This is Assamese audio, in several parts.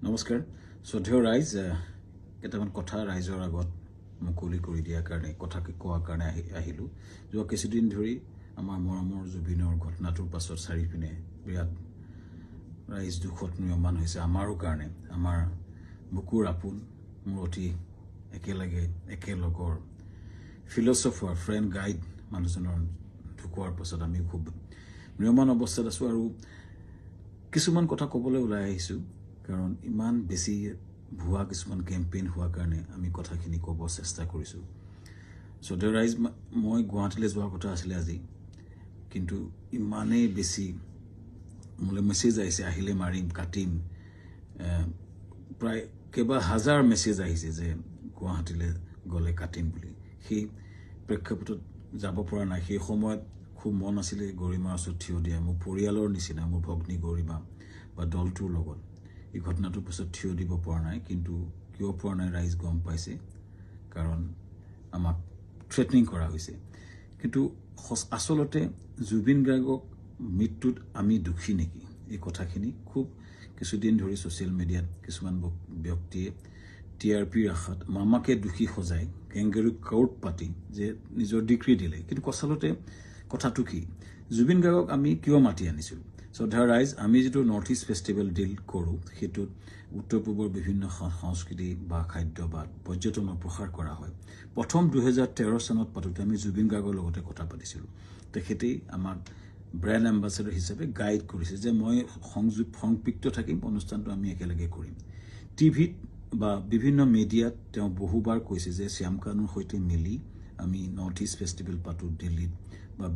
নমস্কাৰ শ্ৰদ্ধেয় ৰাইজ কেইটামান কথা ৰাইজৰ আগত মুকলি কৰি দিয়াৰ কাৰণে কথা কোৱাৰ কাৰণে আহিলোঁ যোৱা কিছুদিন ধৰি আমাৰ মৰমৰ জুবিনৰ ঘটনাটোৰ পাছত চাৰিপিনে বিৰাট ৰাইজ দুখত নিয়মান হৈছে আমাৰো কাৰণে আমাৰ বুকুৰ আপোন মোৰ অতি একেলগৰ ফিলচফাৰ ফ্ৰেণ্ড গাইড মানুহজনৰ ঢুকোৱাৰ পাছত আমি খুব নিয়মান অৱস্থাত আছোঁ আৰু কিছুমান কথা ক'বলৈ ওলাই আহিছোঁ কাৰণ ইমান বেছি ভুৱা কিছুমান কেম্পেইন হোৱাৰ কাৰণে আমি কথাখিনি ক'ব চেষ্টা কৰিছোঁ শ্ৰদ্ধেয় ৰাইজ মই গুৱাহাটীলৈ যোৱাৰ কথা আছিলে আজি কিন্তু ইমানেই বেছি মোলৈ মেছেজ আহিছে আহিলে মাৰিম কাটিম প্ৰায় কেইবা হাজাৰ মেছেজ আহিছে যে গুৱাহাটীলৈ গ'লে কাটিম বুলি সেই প্ৰেক্ষাপটত যাব পৰা নাই সেই সময়ত খুব মন আছিলে গৰিমাৰ ওচৰত থিয় দিয়া মোৰ পৰিয়ালৰ নিচিনা মোৰ ভগ্নী গৰিমা বা দলটোৰ লগত এই ঘটনাটোৰ পিছত থিয় দিব পৰা নাই কিন্তু কিয় পৰা নাই ৰাইজ গম পাইছে কাৰণ আমাক থ্ৰেটনিং কৰা হৈছে কিন্তু আচলতে জুবিন গাৰ্গক মৃত্যুত আমি দুখী নেকি এই কথাখিনি খুব কিছুদিন ধৰি ছ'চিয়েল মিডিয়াত কিছুমান ব্যক্তিয়ে টিআৰপিৰ আশাত মামাকে দুখী সজাই কেংগেৰু কাউট পাতি যে নিজৰ ডিগ্ৰী দিলে কিন্তু আচলতে কথাটো কি জুবিন গাৰ্গক আমি কিয় মাতি আনিছিলোঁ শ্ৰদ্ধা ৰাইজ আমি যিটো নৰ্থ ইষ্ট ফেষ্টিভেল ডিল কৰোঁ সেইটোত উত্তৰ পূবৰ বিভিন্ন সংস্কৃতি বা খাদ্য বা পৰ্যটনৰ প্ৰসাৰ কৰা হয় প্ৰথম 2013 চনত পাতোঁতে আমি জুবিন গাৰ্গৰ লগতে কথা পাতিছিলোঁ তেখেতেই আমাক ব্ৰেণ্ড এম্বাছেডৰ হিচাপে গাইড কৰিছে যে মই সংপৃক্ত থাকিম অনুষ্ঠানটো আমি একেলগে কৰিম টিভিত বা বিভিন্ন মিডিয়াত তেওঁ বহুবাৰ কৈছে যে শ্যামকানুৰ সৈতে মিলি আমি নৰ্থ ইষ্ট ফেষ্টিভেল পাতোঁ দিল্লীত বা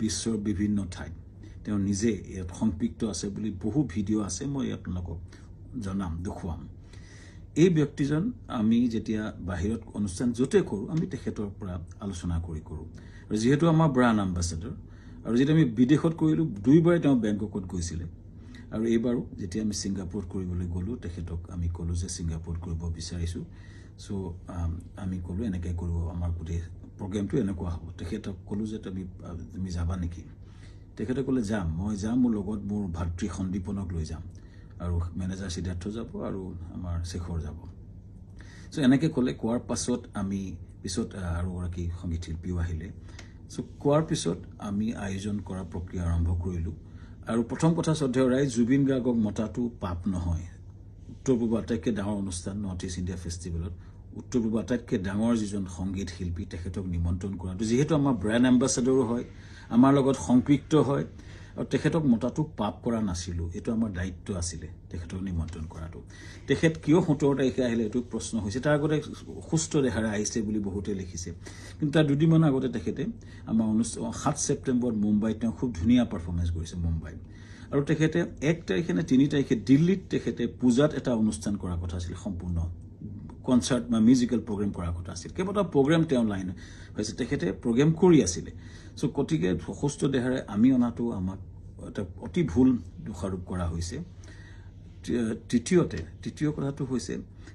বিশ্বৰ বিভিন্ন ঠাইত তেওঁ নিজে ইয়াত সংপৃক্ত আছে বুলি বহু ভিডিঅ' আছে মই আপোনালোকক জনাম দেখুৱাম এই ব্যক্তিজন আমি যেতিয়া বাহিৰত অনুষ্ঠান য'তে কৰোঁ আমি তেখেতৰ পৰা আলোচনা কৰোঁ আৰু যিহেতু আমাৰ ব্ৰাণ্ড এম্বাছেডৰ আৰু যেতিয়া আমি বিদেশত কৰিলোঁ দুইবাৰে তেওঁ বেংককত গৈছিলে আৰু এইবাৰো যেতিয়া আমি ছিংগাপুৰত কৰিবলৈ গ'লোঁ তেখেতক আমি ক'লোঁ যে ছিংগাপুৰত কৰিব বিচাৰিছোঁ চ' আমি ক'লোঁ এনেকৈ কৰিব আমাৰ গোটেই প্ৰগ্ৰেমটো এনেকুৱা হ'ব তেখেতক ক'লোঁ যে তুমি যাবা নেকি তেখেতে ক'লে যাম মই যাম মোৰ লগত মোৰ ভাতৃ সন্দীপনক লৈ যাম আৰু মেনেজাৰ সিদ্ধাৰ্থ যাব আৰু আমাৰ শেখৰ যাব চ' এনেকৈ ক'লে কোৱাৰ পাছত আমি পিছত আৰু এগৰাকী সংগীত শিল্পীও আহিলে চ' কোৱাৰ পিছত আমি আয়োজন কৰাৰ প্ৰক্ৰিয়া আৰম্ভ কৰিলোঁ আৰু প্ৰথম কথা শ্ৰদ্ধেয় ৰাইজ জুবিন গাৰ্গক মতাটো পাপ নহয় উত্তৰ পূবৰ আটাইতকৈ ডাঙৰ অনুষ্ঠান নৰ্থ ইষ্ট ইণ্ডিয়া ফেষ্টিভেলত উত্তৰ পূবৰ আটাইতকৈ ডাঙৰ যিজন সংগীত শিল্পী তেখেতক নিমন্ত্ৰণ কৰাটো যিহেতু আমাৰ ব্ৰেণ্ড এম্বাছেডৰো হয় আমাৰ লগত সংপৃক্ত হয় আৰু তেখেতক মতাটো পাপ কৰা নাছিলোঁ এইটো আমাৰ দায়িত্ব আছিলে তেখেতক নিমন্ত্ৰণ কৰাটো তেখেত কিয় 17 তাৰিখে আহিলে এইটো প্ৰশ্ন হৈছে তাৰ আগতে সুস্থ দেহাৰে আহিছে বুলি বহুতে লিখিছে কিন্তু তাৰ দুদিনমান আগতে তেখেতে আমাৰ 7 ছেপ্টেম্বৰত মুম্বাইত তেওঁ খুব ধুনীয়া পাৰফৰ্মেঞ্চ কৰিছে মুম্বাইত আৰু তেখেতে 1 তাৰিখে নে 3 তাৰিখে দিল্লীত তেখেতে পূজাত এটা অনুষ্ঠান কৰাৰ কথা আছিল সম্পূৰ্ণ কনচাৰ্ট বা মিউজিকেল প্ৰগ্ৰেম কৰাৰ কথা আছিল কেইবাটাও প্ৰগ্ৰেম তেওঁ লাইন হৈছে তেখেতে প্ৰগ্ৰেম কৰি আছিলে চ' গতিকে সুস্থ দেহাৰে আমি অনাটো আমাক এটা অতি ভুল দোষাৰোপ কৰা হৈছে তৃতীয় কথাটো হৈছে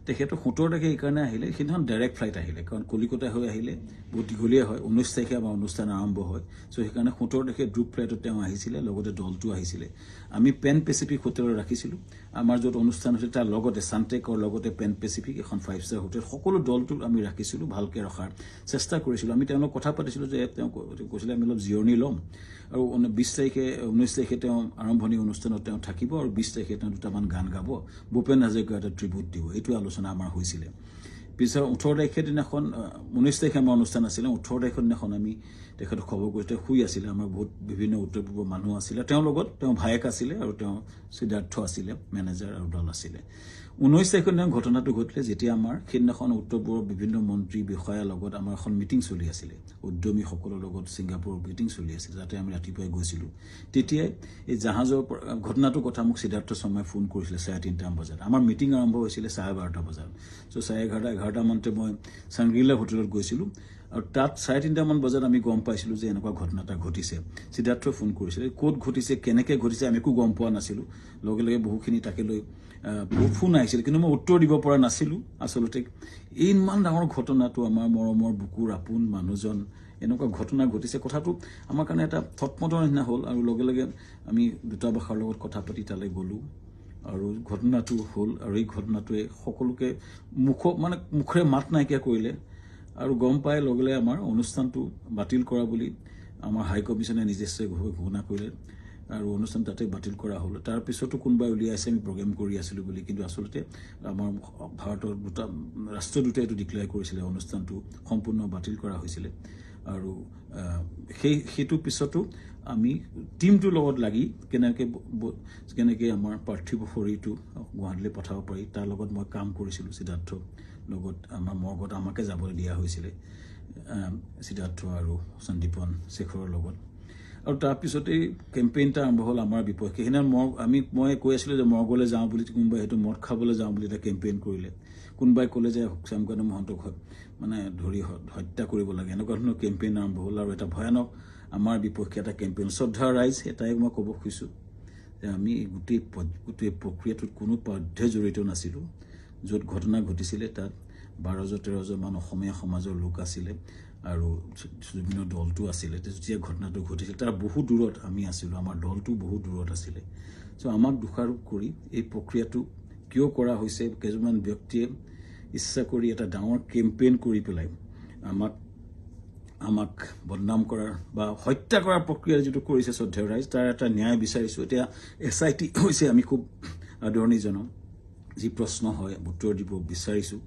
তেখেতৰ 17 তাৰিখে এইকাৰণে আহিলে সেইদিনাখন ডাইৰেক্ট ফ্লাইট আহিলে কাৰণ কলিকতা হৈ আহিলে বহুত দীঘলীয়া হয় 19 তাৰিখে আমাৰ অনুষ্ঠান আৰম্ভ হয় চ' সেইকাৰণে 17 তাৰিখে গ্ৰুপ ফ্লাইটত তেওঁ আহিছিলে লগতে দলটো আহিছিলে আমি পেন পেচিফিক হোটেলত ৰাখিছিলোঁ আমাৰ য'ত অনুষ্ঠান হৈছিল তাৰ লগতে চানটেকৰ লগতে পেন পেচিফিক এখন 5-star হোটেল সকলো দলটো আমি ৰাখিছিলোঁ ভালকৈ ৰখাৰ চেষ্টা কৰিছিলোঁ আমি তেওঁলোকক কথা পাতিছিলোঁ যে তেওঁ কৈছিলে আমি অলপ জিৰণি ল'ম আৰু 19 তাৰিখে তেওঁ আৰম্ভণি অনুষ্ঠানত তেওঁ থাকিব আৰু 20 তাৰিখে তেওঁ দুটামান গান গাব ভূপেন হাজৰিকাৰ এটা ট্ৰিবিউট দিব এইটো আলোচনা আমাৰ হৈছিলে পিছত 18 তাৰিখে দিনাখন 19 তাৰিখে আমাৰ অনুষ্ঠান আছিলে 18 তাৰিখৰ দিনাখন আমি তেখেতক খবৰ কৰিতে শুই আছিলে আমাৰ বহুত বিভিন্ন উত্তৰ পূৰ্বৰ মানুহ আছিলে তেওঁৰ লগত তেওঁ ভায়েক আছিলে আৰু তেওঁ সিদ্ধাৰ্থ আছিলে মেনেজাৰ আৰু দল আছিলে 19 তাৰিখৰ দিনা ঘটনাটো ঘটিলে যেতিয়া আমাৰ সেইদিনাখন উত্তৰ পূৰ্বৰ বিভিন্ন মন্ত্ৰী বিষয়াৰ লগত আমাৰ এখন মিটিং চলি আছিলে উদ্যমীসকলৰ লগত ছিংগাপুৰৰ মিটিং চলি আছিল যাতে আমি ৰাতিপুৱাই গৈছিলোঁ তেতিয়াই এই জাহাজৰ ঘটনাটোৰ কথা মোক সিদ্ধাৰ্থ শৰ্মাই ফোন কৰিছিলে 3:30 বজাত আমাৰ মিটিং আৰম্ভ হৈছিলে 12:30 বজাত চ' 11:30 মানতে মই চাংগ্ৰিলা হোটেলত গৈছিলোঁ আৰু তাত 3:30 মান বজাত আমি গম পাইছিলোঁ যে এনেকুৱা ঘটনা এটা ঘটিছে সিদ্ধাৰ্থই ফোন কৰিছিলে ক'ত ঘটিছে কেনেকৈ ঘটিছে আমি একো গম পোৱা নাছিলোঁ লগে লগে বহুখিনি তাকে লৈ বহু ফোন আহিছিল কিন্তু মই উত্তৰ দিব পৰা নাছিলোঁ আচলতে ইমান ডাঙৰ ঘটনাটো আমাৰ মৰমৰ বুকুৰ আপোন মানুহজন এনেকুৱা ঘটনা ঘটিছে কথাটো আমাৰ কাৰণে এটা থটমটৰ নিচিনা হ'ল আৰু লগে লগে আমি দূতাবাসৰ লগত কথা পাতি তালৈ গ'লোঁ আৰু ঘটনাটো হ'ল আৰু এই ঘটনাটোৱে সকলোকে মুখৰে মাত নাইকিয়া কৰিলে আৰু গম পাই লগে আমাৰ অনুষ্ঠানটো বাতিল কৰা বুলি আমাৰ হাই কমিছনে নিজস্বভাৱে ঘোষণা কৰিলে আৰু অনুষ্ঠান তাতে বাতিল কৰা হ'ল তাৰ পিছতো কোনোবাই উলিয়াইছে আমি প্ৰগ্ৰেম কৰি আছিলোঁ বুলি কিন্তু আচলতে আমাৰ ভাৰতৰ ৰাষ্ট্ৰদূতে এইটো ডিক্লেয়াৰ কৰিছিলে অনুষ্ঠানটো সম্পূৰ্ণ বাতিল কৰা হৈছিলে আৰু সেইটো পিছতো আমি টিমটোৰ লগত লাগি কেনেকৈ আমাৰ পাৰ্থিৱ শৰীৰটো গুৱাহাটীলৈ পঠাব পাৰি তাৰ লগত মই কাম কৰিছিলোঁ সিদ্ধাৰ্থৰ লগত আমাৰ মৰ্গত আমাকে যাবলৈ দিয়া হৈছিলে সিদ্ধাৰ্থ আৰু সন্দীপন শেখৰৰ লগত আৰু তাৰপিছতেই কেম্পেইনটা আৰম্ভ হ'ল আমাৰ বিপক্ষে সেইদিনা মই কৈ আছিলোঁ যে মৰ্গলৈ যাওঁ বুলি কোনোবাই সেইটো মদ খাবলৈ যাওঁ বুলি এটা কেম্পেইন কৰিলে কোনোবাই ক'লে যে শ্যামকানু মহন্তক ধৰি হত্যা কৰিব লাগে এনেকুৱা ধৰণৰ কেম্পেইন আৰম্ভ হ'ল আৰু এটা ভয়ানক আমাৰ বিপক্ষে এটা কেম্পেইন শ্ৰদ্ধা ৰাইজ এটাই মই ক'ব খুজিছোঁ যে আমি গোটেই প্ৰক্ৰিয়াটোত কোনো পধ্যে জড়িত নাছিলোঁ য'ত ঘটনা ঘটিছিলে তাত 12-13জন মান অসমীয়া সমাজৰ লোক আছিলে আৰু বিভিন্ন দলটো আছিলে যেতিয়া ঘটনাটো ঘটিছিল তাৰ বহু দূৰত আমি আছিলোঁ আমাৰ দলটো বহু দূৰত আছিলে চ' আমাক দোষাৰোপ কৰি এই প্ৰক্ৰিয়াটো কিয় কৰা হৈছে কেইজনমান ব্যক্তিয়ে ইচ্ছা কৰি এটা ডাঙৰ কেম্পেইন কৰি পেলাই আমাক বদনাম কৰাৰ বা হত্যা কৰাৰ প্ৰক্ৰিয়া যিটো কৰিছে শ্ৰদ্ধেয় ৰাইজ তাৰ এটা ন্যায় বিচাৰিছোঁ এতিয়া SIT হৈছে আমি খুব আদৰণি জনাম যি প্ৰশ্ন হয় উত্তৰ দিব বিচাৰিছোঁ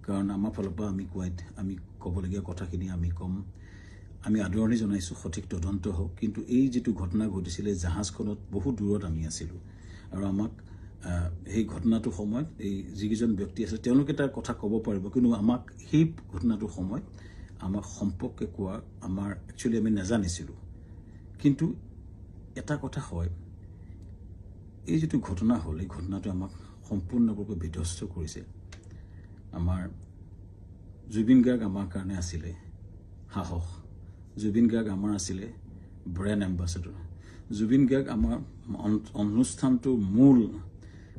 কাৰণ আমাৰ ফালৰ পৰা আমি ক'বলগীয়া কথাখিনি আমি ক'ম আমি আদৰণি জনাইছোঁ সঠিক তদন্ত হওক কিন্তু এই যিটো ঘটনা ঘটিছিলে জাহাজখনত বহু দূৰত আমি আছিলোঁ আৰু আমাক সেই ঘটনাটোৰ সময়ত এই যিকেইজন ব্যক্তি আছে তেওঁলোকে তাৰ কথা ক'ব পাৰিব কিন্তু আমাক সেই ঘটনাটোৰ সময়ত আমাক সম্পৰ্কে কোৱা আমাৰ একচুৱেলি আমি নাজানিছিলোঁ কিন্তু এটা কথা হয় এই যিটো ঘটনা হ'ল এই ঘটনাটো আমাক সম্পূৰ্ণৰূপে বিধ্বস্ত কৰিছে আমাৰ জুবিন গাৰ্গ আমাৰ কাৰণে আছিলে সাহস জুবিন গাৰ্গ আমাৰ আছিলে ব্ৰেণ্ড এম্বাছাডৰ জুবিন গাৰ্গ আমাৰ অনুষ্ঠানটোৰ মূল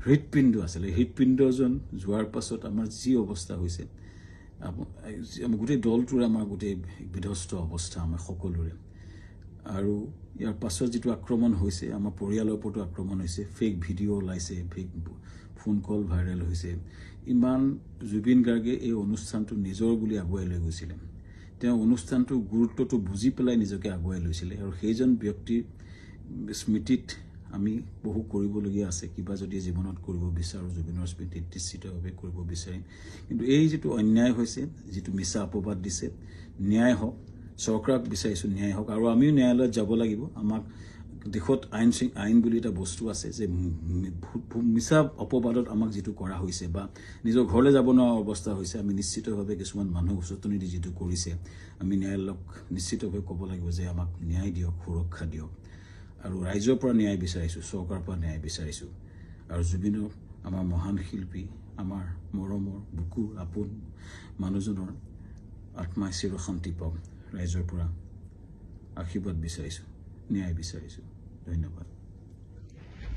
হৃদপিণ্ড আছিলে হৃদপিণ্ডজন যোৱাৰ পাছত আমাৰ যি অৱস্থা হৈছে গোটেই দলটোৰ আমাৰ গোটেই বিধ্বস্ত অৱস্থা আমাৰ সকলোৰে আৰু ইয়াৰ পাছত যিটো আক্ৰমণ হৈছে আমাৰ পৰিয়ালৰ ওপৰতো আক্ৰমণ হৈছে ফেক ভিডিঅ' ওলাইছে ফেক ফোন কল ভাইৰেল হৈছে ইমান জুবিন গাৰ্গে এই অনুষ্ঠানটো নিজৰ বুলি আগুৱাই লৈ গৈছিলে তেওঁ অনুষ্ঠানটোৰ গুৰুত্বটো বুজি পেলাই নিজকে আগুৱাই লৈছিলে আৰু সেইজন ব্যক্তিৰ স্মৃতিত আমি বহু কৰিবলগীয়া আছে কিবা যদি জীৱনত কৰিব বিচাৰোঁ জুবিনৰ স্মৃতিত নিশ্চিতভাৱে কৰিব বিচাৰিম কিন্তু এই যিটো অন্যায় হৈছে যিটো মিছা অপবাদ দিছে ন্যায় হওক চৰকাৰক বিচাৰিছোঁ ন্যায় হওক আৰু আমিও ন্যায়ালয়ত যাব লাগিব আমাক দেশত আইন বুলি এটা বস্তু আছে যে মিছা অপবাদত আমাক যিটো কৰা হৈছে বা নিজৰ ঘৰলৈ যাব নোৱাৰা অৱস্থা হৈছে আমি নিশ্চিতভাৱে কিছুমান মানুহ উচতনি দি যিটো কৰিছে আমি ন্যায়ালয়ক নিশ্চিতভাৱে ক'ব লাগিব যে আমাক ন্যায় দিয়ক সুৰক্ষা দিয়ক আৰু ৰাইজৰ পৰা ন্যায় বিচাৰিছোঁ চৰকাৰৰ পৰা ন্যায় বিচাৰিছোঁ আৰু জুবিনৰ আমাৰ মহান শিল্পী আমাৰ মৰমৰ বুকুৰ আপোন মানুহজনৰ আত্মাই চিৰশান্তি পাওক ৰাইজৰ পৰা আশীৰ্বাদ বিচাৰিছোঁ ন্যায় বিচাৰিছোঁ ধন্যবাদ